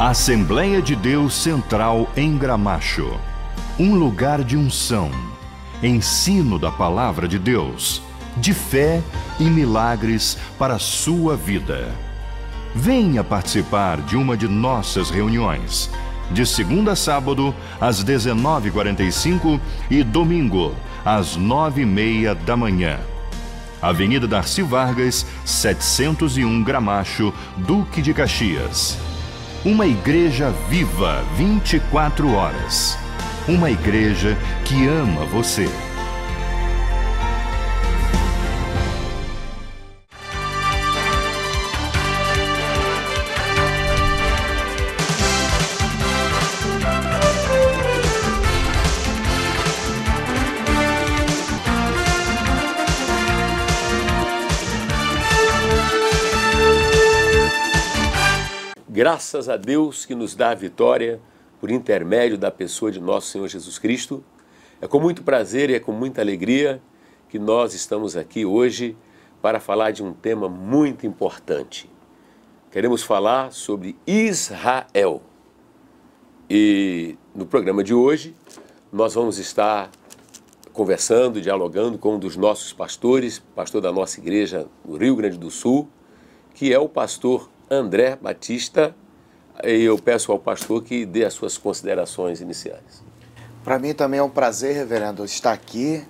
Assembleia de Deus Central em Gramacho. Um lugar de unção, ensino da Palavra de Deus, de fé e milagres para a sua vida. Venha participar de uma de nossas reuniões, de segunda a sábado, às 19h45 e domingo, às 9h30 da manhã. Avenida Darcy Vargas, 701 Gramacho, Duque de Caxias. Uma igreja viva 24 horas. Uma igreja que ama você. Graças a Deus que nos dá a vitória por intermédio da pessoa de nosso Senhor Jesus Cristo. É com muito prazer e é com muita alegria que nós estamos aqui hoje para falar de um tema muito importante. Queremos falar sobre Israel. E no programa de hoje nós vamos estar conversando, dialogando com um dos nossos pastores, pastor da nossa igreja no Rio Grande do Sul, que é o pastor André Batista, e eu peço ao pastor que dê as suas considerações iniciais. Para mim também é um prazer, reverendo, estar aqui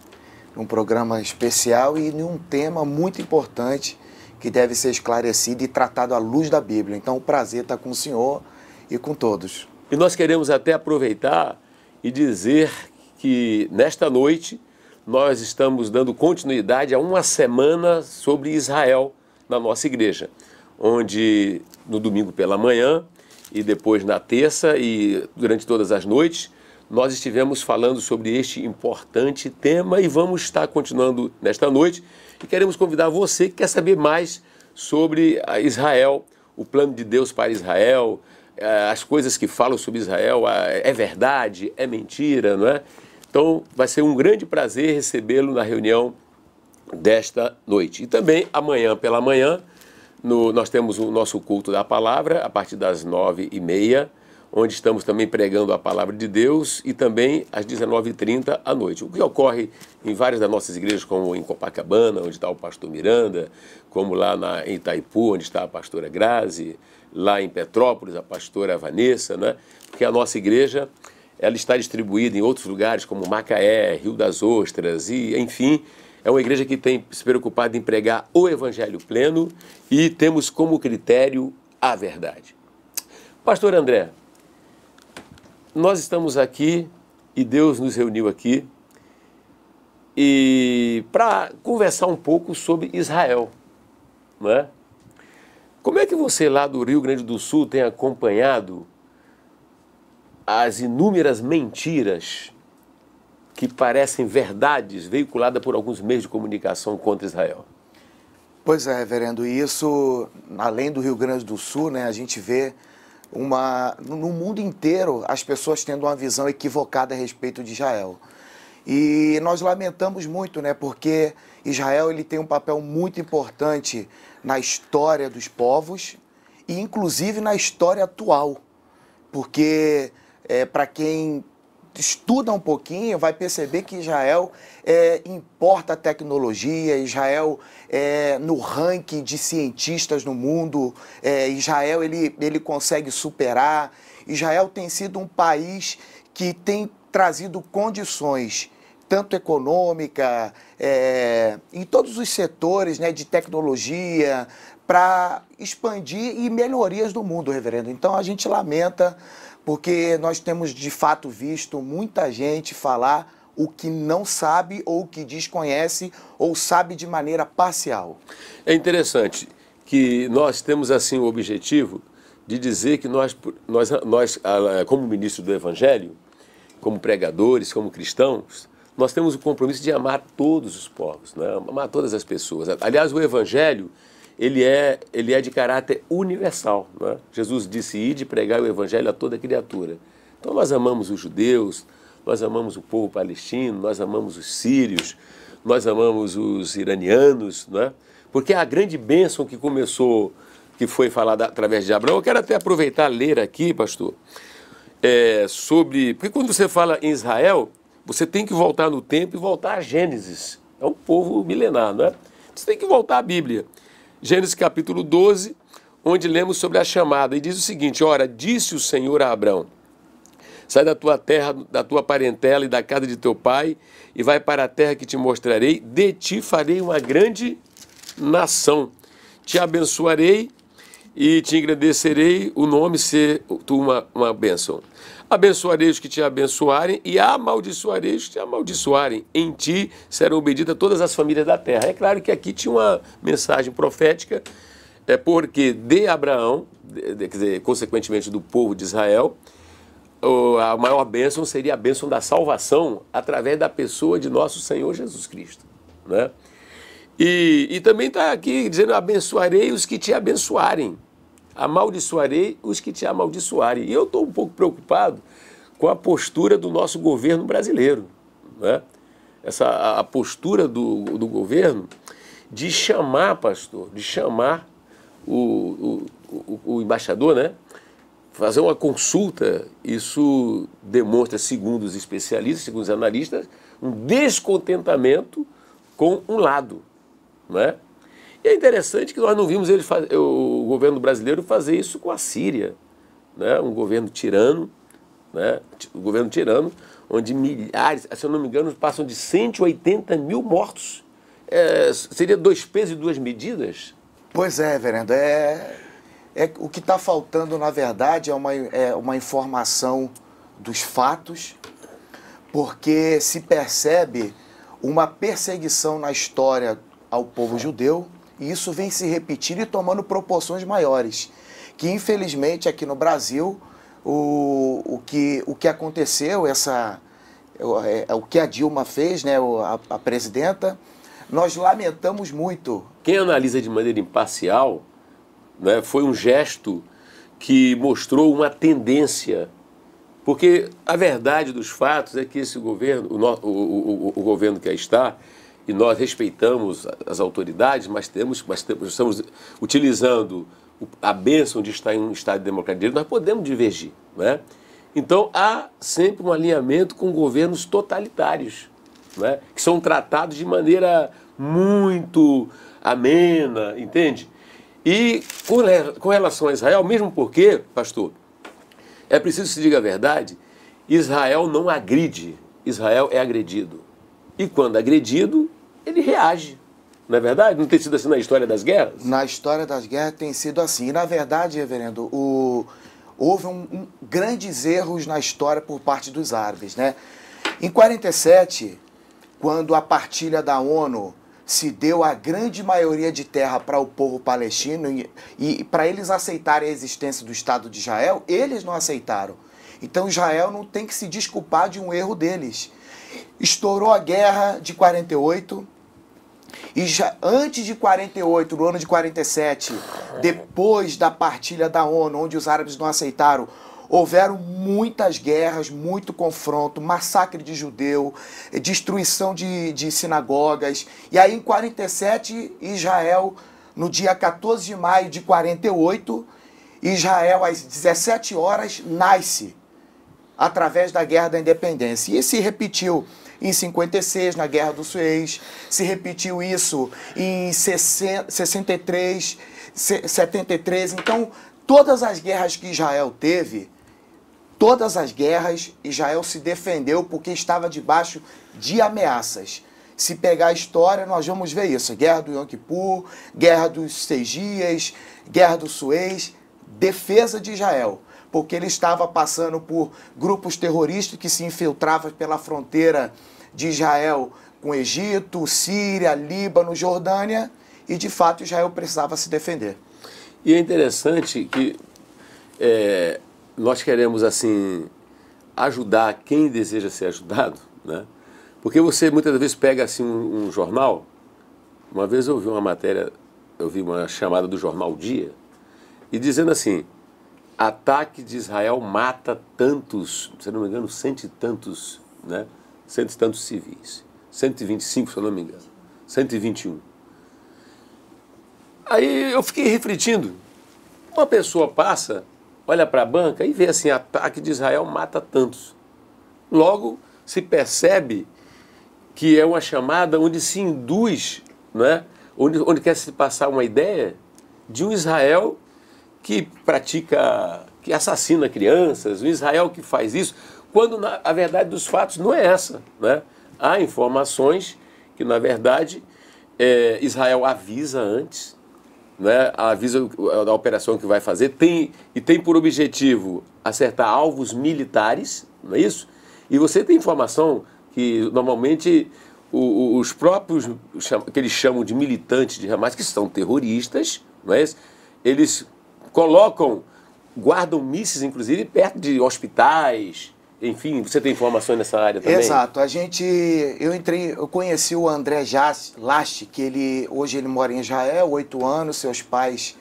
num programa especial e em um tema muito importante que deve ser esclarecido e tratado à luz da Bíblia. Então o prazer está com o senhor e com todos. E nós queremos até aproveitar e dizer que nesta noite nós estamos dando continuidade a uma semana sobre Israel na nossa igreja, onde no domingo pela manhã e depois na terça e durante todas as noites nós estivemos falando sobre este importante tema e vamos estar continuando nesta noite e queremos convidar você que quer saber mais sobre Israel, o plano de Deus para Israel, as coisas que falam sobre Israel, é verdade, é mentira, não é? Então vai ser um grande prazer recebê-lo na reunião desta noite. E também amanhã pela manhã nós temos o nosso culto da palavra, a partir das 9h30, onde estamos também pregando a palavra de Deus, e também às 19h30 à noite. O que ocorre em várias das nossas igrejas, como em Copacabana, onde está o pastor Miranda, como lá em Itaipu, onde está a pastora Grazi, lá em Petrópolis, a pastora Vanessa, né? Porque a nossa igreja ela está distribuída em outros lugares, como Macaé, Rio das Ostras, e enfim, é uma igreja que tem se preocupado em pregar o evangelho pleno e temos como critério a verdade. Pastor André, nós estamos aqui e Deus nos reuniu aqui e para conversar um pouco sobre Israel, não é? Como é que você lá do Rio Grande do Sul tem acompanhado as inúmeras mentiras que parecem verdades veiculadas por alguns meios de comunicação contra Israel? Pois é, reverendo, e isso, além do Rio Grande do Sul, né, a gente vê no mundo inteiro as pessoas tendo uma visão equivocada a respeito de Israel. E nós lamentamos muito, né, porque Israel ele tem um papel muito importante na história dos povos e inclusive na história atual, porque para quem estuda um pouquinho, vai perceber que Israel importa tecnologia, Israel no ranking de cientistas no mundo, Israel ele consegue superar. Israel tem sido um país que tem trazido condições, tanto econômica, em todos os setores, né, de tecnologia, para expandir e melhorias do mundo, reverendo. Então a gente lamenta, porque nós temos de fato visto muita gente falar o que não sabe ou o que desconhece ou sabe de maneira parcial. É interessante que nós temos assim o objetivo de dizer que nós como ministro do Evangelho, como pregadores, como cristãos, nós temos o compromisso de amar todos os povos, né? Amar todas as pessoas. Aliás, o Evangelho ele é de caráter universal, né? Jesus disse, ide pregar o evangelho a toda criatura. Então nós amamos os judeus, nós amamos o povo palestino, nós amamos os sírios, nós amamos os iranianos, né? Porque a grande bênção que começou que foi falada através de Abraão. Eu quero até aproveitar e ler aqui, pastor, sobre... Porque quando você fala em Israel, você tem que voltar no tempo e voltar a Gênesis. É um povo milenar, não é? Você tem que voltar à Bíblia. Gênesis capítulo 12, onde lemos sobre a chamada. E diz o seguinte: ora, disse o Senhor a Abraão: sai da tua terra, da tua parentela e da casa de teu pai, e vai para a terra que te mostrarei. De ti farei uma grande nação. Te abençoarei e te engrandecerei, o nome ser tu uma bênção. Abençoarei os que te abençoarem e amaldiçoarei os que te amaldiçoarem. Em ti serão benditas todas as famílias da terra. É claro que aqui tinha uma mensagem profética, porque de Abraão, quer dizer, consequentemente do povo de Israel, a maior bênção seria a bênção da salvação através da pessoa de nosso Senhor Jesus Cristo, né? E também está aqui dizendo: abençoarei os que te abençoarem, amaldiçoarei os que te amaldiçoarem. E eu estou um pouco preocupado com a postura do nosso governo brasileiro, né? A postura do governo de chamar, pastor, de chamar o embaixador, né? Fazer uma consulta. Isso demonstra, segundo os especialistas, segundo os analistas, um descontentamento com um lado, não é? E é interessante que nós não vimos o governo brasileiro fazer isso com a Síria, né? Um governo tirano, né? Um governo tirano, onde milhares, se eu não me engano, passam de 180 mil mortos. Seria 2 pesos e 2 medidas? Pois é, reverendo. O que está faltando, na verdade, é uma informação dos fatos, porque se percebe uma perseguição na história ao povo judeu, e isso vem se repetindo e tomando proporções maiores, que infelizmente aqui no Brasil o que aconteceu, o que a Dilma fez, né, a presidenta, nós lamentamos muito. Quem analisa de maneira imparcial, né, foi um gesto que mostrou uma tendência, porque a verdade dos fatos é que esse governo, o governo que aí está, e nós respeitamos as autoridades, mas estamos utilizando a bênção de estar em um Estado democrático de direito, nós podemos divergir, né? Então há sempre um alinhamento com governos totalitários, né, que são tratados de maneira muito amena, entende? E com relação a Israel, mesmo porque, pastor, é preciso que se diga a verdade, Israel não agride, Israel é agredido. E quando agredido, ele reage. Não é verdade? Não tem sido assim na história das guerras? Na história das guerras tem sido assim. E, na verdade, reverendo, houve grandes erros na história por parte dos árabes, né? Em 47, quando a partilha da ONU se deu a grande maioria de terra para o povo palestino e para eles aceitarem a existência do Estado de Israel, eles não aceitaram. Então Israel não tem que se desculpar de um erro deles. Estourou a guerra de 48 e já antes de 48, no ano de 47, depois da partilha da ONU, onde os árabes não aceitaram, houveram muitas guerras, muito confronto, massacre de judeu, destruição de sinagogas. E aí em 47, Israel, no dia 14 de maio de 48, Israel às 17 horas nasce através da Guerra da Independência. E se repetiu em 56, na Guerra do Suez, se repetiu isso em 63, 73. Então, todas as guerras que Israel teve, todas as guerras, Israel se defendeu porque estava debaixo de ameaças. Se pegar a história, nós vamos ver isso. Guerra do Yom Kippur, Guerra dos 6 Dias, Guerra do Suez, defesa de Israel. Porque ele estava passando por grupos terroristas que se infiltravam pela fronteira de Israel com Egito, Síria, Líbano, Jordânia, e de fato Israel precisava se defender. E é interessante que nós queremos assim ajudar quem deseja ser ajudado, né? Porque você muitas vezes pega assim um jornal. Uma vez eu vi uma matéria, eu vi uma chamada do jornal Dia, e dizendo assim: ataque de Israel mata tantos, se não me engano, 100 e tantos, né? 100 e tantos civis. 125, se eu não me engano. 121. Aí eu fiquei refletindo. Uma pessoa passa, olha para a banca e vê assim, ataque de Israel mata tantos. Logo, se percebe que é uma chamada onde se induz, né? onde quer se passar uma ideia de um Israel que pratica, que assassina crianças, um Israel que faz isso, quando a verdade dos fatos não é essa, né? Há informações que, na verdade, Israel avisa antes, né? Avisa da operação que vai fazer, tem por objetivo acertar alvos militares, não é isso? E você tem informação que, normalmente, os próprios, que eles chamam de militantes de Hamas, que são terroristas, não é isso? Eles guardam mísseis, inclusive, perto de hospitais. Enfim, você tem informações nessa área também? Exato. Eu conheci o André Last, que hoje ele mora em Israel, 8 anos, seus pais,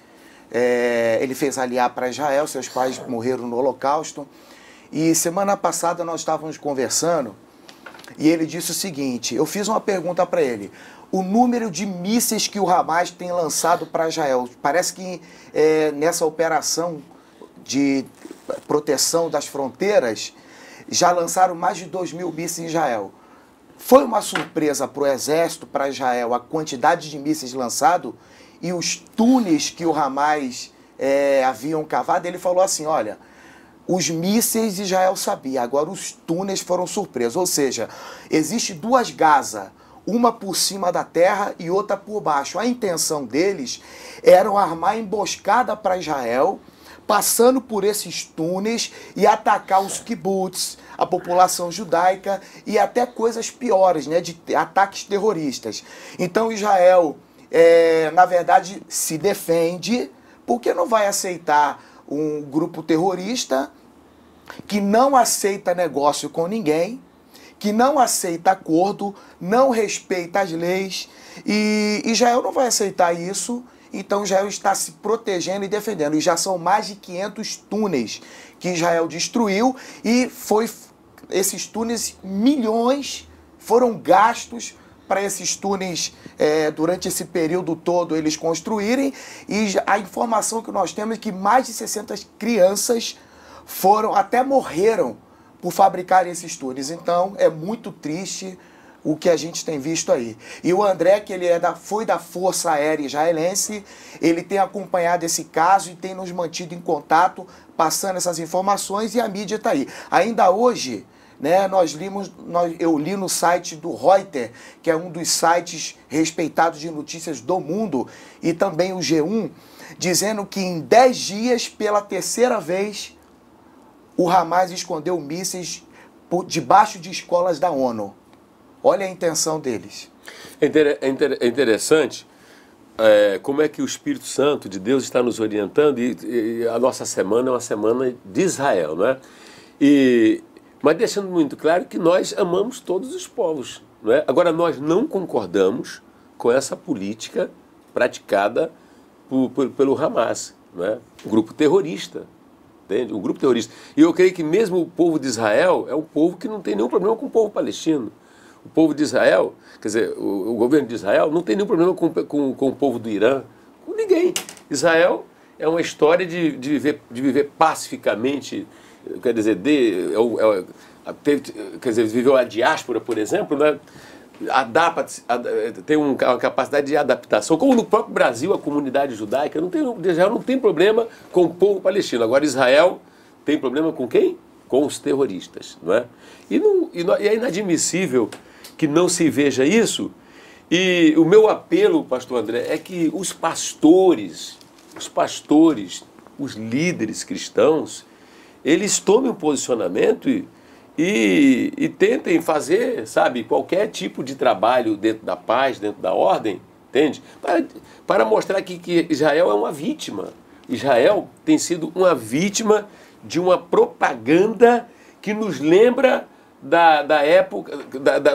ele fez aliar para Israel, seus pais morreram no Holocausto. E semana passada nós estávamos conversando e ele disse o seguinte, eu fiz uma pergunta para ele, o número de mísseis que o Hamas tem lançado para Israel, parece que nessa operação de proteção das fronteiras, já lançaram mais de 2.000 mísseis em Israel. Foi uma surpresa para o exército, para Israel, a quantidade de mísseis lançados e os túneis que o Hamas haviam cavado. Ele falou assim, olha, os mísseis Israel sabia, agora os túneis foram surpresa. Ou seja, existe duas Gaza, uma por cima da terra e outra por baixo. A intenção deles era armar emboscada para Israel, passando por esses túneis e atacar os kibbutz, a população judaica e até coisas piores, né, de ataques terroristas. Então Israel, na verdade, se defende porque não vai aceitar um grupo terrorista que não aceita negócio com ninguém, que não aceita acordo, não respeita as leis, e Israel não vai aceitar isso. Então Israel está se protegendo e defendendo. E já são mais de 500 túneis que Israel destruiu e esses túneis, milhões foram gastos para esses túneis durante esse período todo eles construírem. E a informação que nós temos é que mais de 60 crianças até morreram por fabricar esses túneis. Então é muito triste o que a gente tem visto aí. E o André, que ele foi da Força Aérea Israelense, ele tem acompanhado esse caso e tem nos mantido em contato, passando essas informações, e a mídia está aí. Ainda hoje, né, eu li no site do Reuters, que é um dos sites respeitados de notícias do mundo, e também o G1, dizendo que em 10 dias, pela terceira vez, o Hamas escondeu mísseis debaixo de escolas da ONU. Olha a intenção deles. É interessante como é que o Espírito Santo de Deus está nos orientando, e a nossa semana é uma semana de Israel, né? Mas deixando muito claro que nós amamos todos os povos, não é? Agora, nós não concordamos com essa política praticada pelo Hamas, não é? Um grupo terrorista, entende? Um grupo terrorista. E eu creio que mesmo o povo de Israel é um povo que não tem nenhum problema com o povo palestino. O povo de Israel, quer dizer, o governo de Israel não tem nenhum problema com o povo do Irã, com ninguém. Israel é uma história de viver pacificamente, quer dizer, viveu a diáspora, por exemplo, né? Tem uma capacidade de adaptação, como no próprio Brasil, a comunidade judaica Israel não tem problema com o povo palestino. Agora Israel tem problema com quem? Com os terroristas, não é? E é inadmissível que não se veja isso. E o meu apelo, pastor André, é que os pastores, os líderes cristãos, eles tomem um posicionamento e tentem fazer, sabe, qualquer tipo de trabalho dentro da paz, dentro da ordem, entende? Para mostrar que Israel é uma vítima. Israel tem sido uma vítima de uma propaganda que nos lembra da época,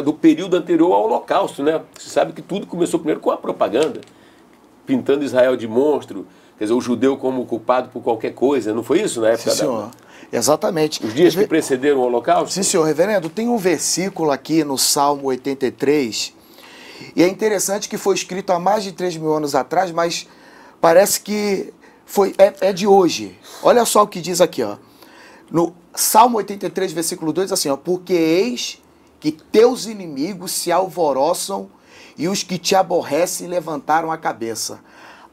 do período anterior ao Holocausto, né? Você sabe que tudo começou primeiro com a propaganda, pintando Israel de monstro, quer dizer, o judeu como culpado por qualquer coisa, não foi isso na época? Sim, senhor. Exatamente. Os dias que precederam o Holocausto? Sim, senhor. Reverendo, tem um versículo aqui no Salmo 83, e é interessante que foi escrito há mais de 3.000 anos atrás, mas parece que é de hoje. Olha só o que diz aqui, ó. No Salmo 83, versículo 2, assim, ó. Porque eis que teus inimigos se alvoroçam e os que te aborrecem levantaram a cabeça.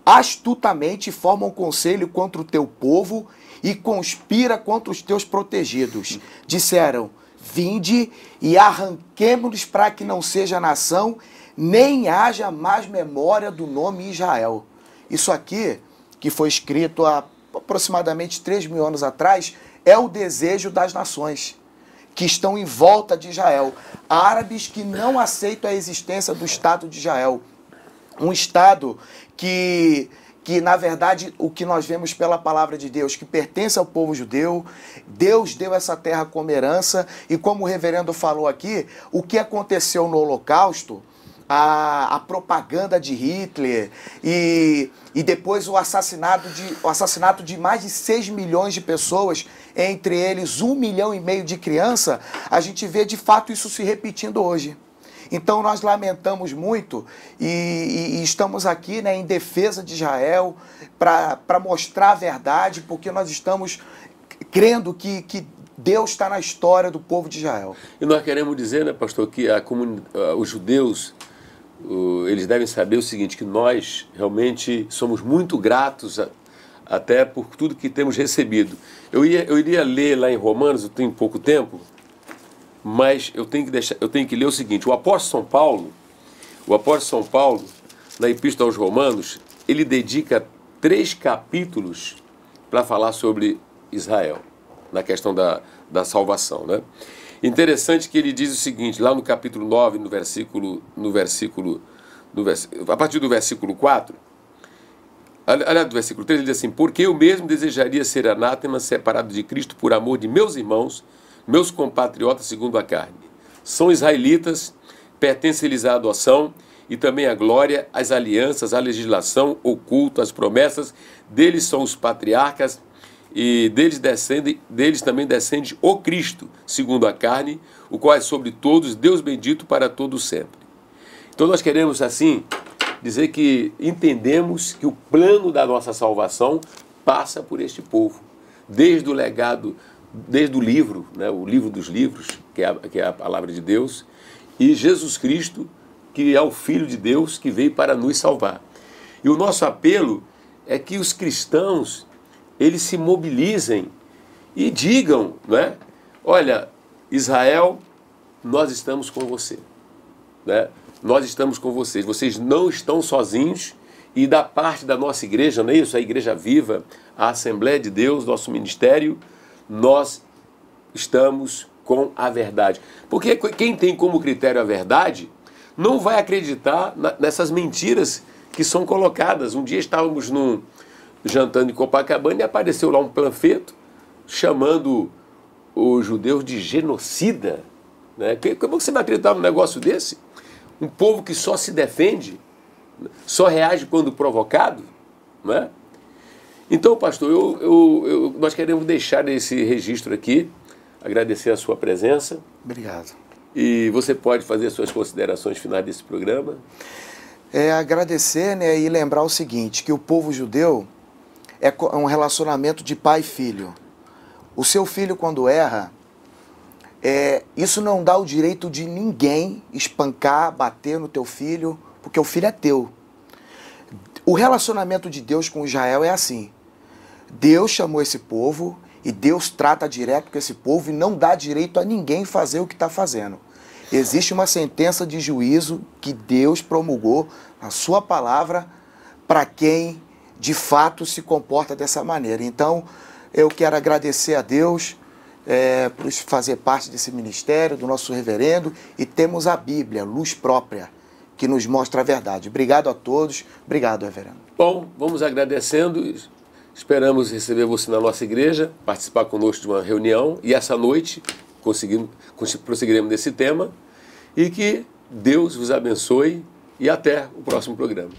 Astutamente formam conselho contra o teu povo e conspira contra os teus protegidos. Disseram, vinde e arranquemo-nos para que não seja nação, nem haja mais memória do nome Israel. Isso aqui, que foi escrito há aproximadamente 3.000 anos atrás, é o desejo das nações que estão em volta de Israel. Árabes que não aceitam a existência do Estado de Israel. Um Estado que na verdade, o que nós vemos pela palavra de Deus, que pertence ao povo judeu, Deus deu essa terra como herança, e como o reverendo falou aqui, o que aconteceu no Holocausto, a propaganda de Hitler e depois o assassinato de mais de 6 milhões de pessoas, entre eles 1,5 milhão de crianças, a gente vê de fato isso se repetindo hoje. Então nós lamentamos muito e estamos aqui, né, em defesa de Israel para mostrar a verdade, porque nós estamos crendo que Deus está na história do povo de Israel. E nós queremos dizer, né, pastor, que os judeus, eles devem saber o seguinte, que nós realmente somos muito gratos até por tudo que temos recebido. Eu iria ler lá em Romanos, eu tenho pouco tempo, mas eu tenho que ler o seguinte, o apóstolo São Paulo, na Epístola aos Romanos, ele dedica 3 capítulos para falar sobre Israel, na questão da salvação, né? Interessante que ele diz o seguinte, lá no capítulo 9, a partir do versículo 4, aliás, do versículo 3, ele diz assim, porque eu mesmo desejaria ser anátema, separado de Cristo por amor de meus irmãos, meus compatriotas segundo a carne. São israelitas, pertencem-lhes à adoção e também à glória, às alianças, à legislação, o culto, as promessas. Deles são os patriarcas e deles também descende o Cristo, segundo a carne, o qual é sobre todos, Deus bendito para todos sempre. Então nós queremos assim dizer que entendemos que o plano da nossa salvação passa por este povo, desde o legado, desde o livro, né, o livro dos livros, que é a palavra de Deus, e Jesus Cristo, que é o Filho de Deus, que veio para nos salvar. E o nosso apelo é que os cristãos, eles se mobilizem e digam, né, olha, Israel, nós estamos com você, né? Nós estamos com vocês, vocês não estão sozinhos, e da parte da nossa igreja, não é isso? A Igreja Viva, a Assembleia de Deus, nosso ministério, nós estamos com a verdade. Porque quem tem como critério a verdade não vai acreditar nessas mentiras que são colocadas. Um dia estávamos jantando em Copacabana e apareceu lá um panfleto chamando os judeus de genocida, né? Como você vai acreditar num negócio desse? Um povo que só se defende, só reage quando provocado, não é? Então, pastor, nós queremos deixar esse registro aqui, agradecer a sua presença. Obrigado. E você pode fazer as suas considerações finais desse programa? Agradecer, né, e lembrar o seguinte, que o povo judeu é um relacionamento de pai e filho. O seu filho, quando erra, isso não dá o direito de ninguém espancar, bater no teu filho, porque o filho é teu. O relacionamento de Deus com Israel é assim. Deus chamou esse povo e Deus trata direto com esse povo e não dá direito a ninguém fazer o que está fazendo. Existe uma sentença de juízo que Deus promulgou na sua palavra para quem de fato se comporta dessa maneira. Então, eu quero agradecer a Deus por fazer parte desse ministério, do nosso reverendo, e temos a Bíblia, luz própria, que nos mostra a verdade. Obrigado a todos. Obrigado, reverendo. Bom, vamos agradecendo. Esperamos receber você na nossa igreja, participar conosco de uma reunião, e essa noite prosseguiremos nesse tema, e que Deus vos abençoe e até o próximo programa.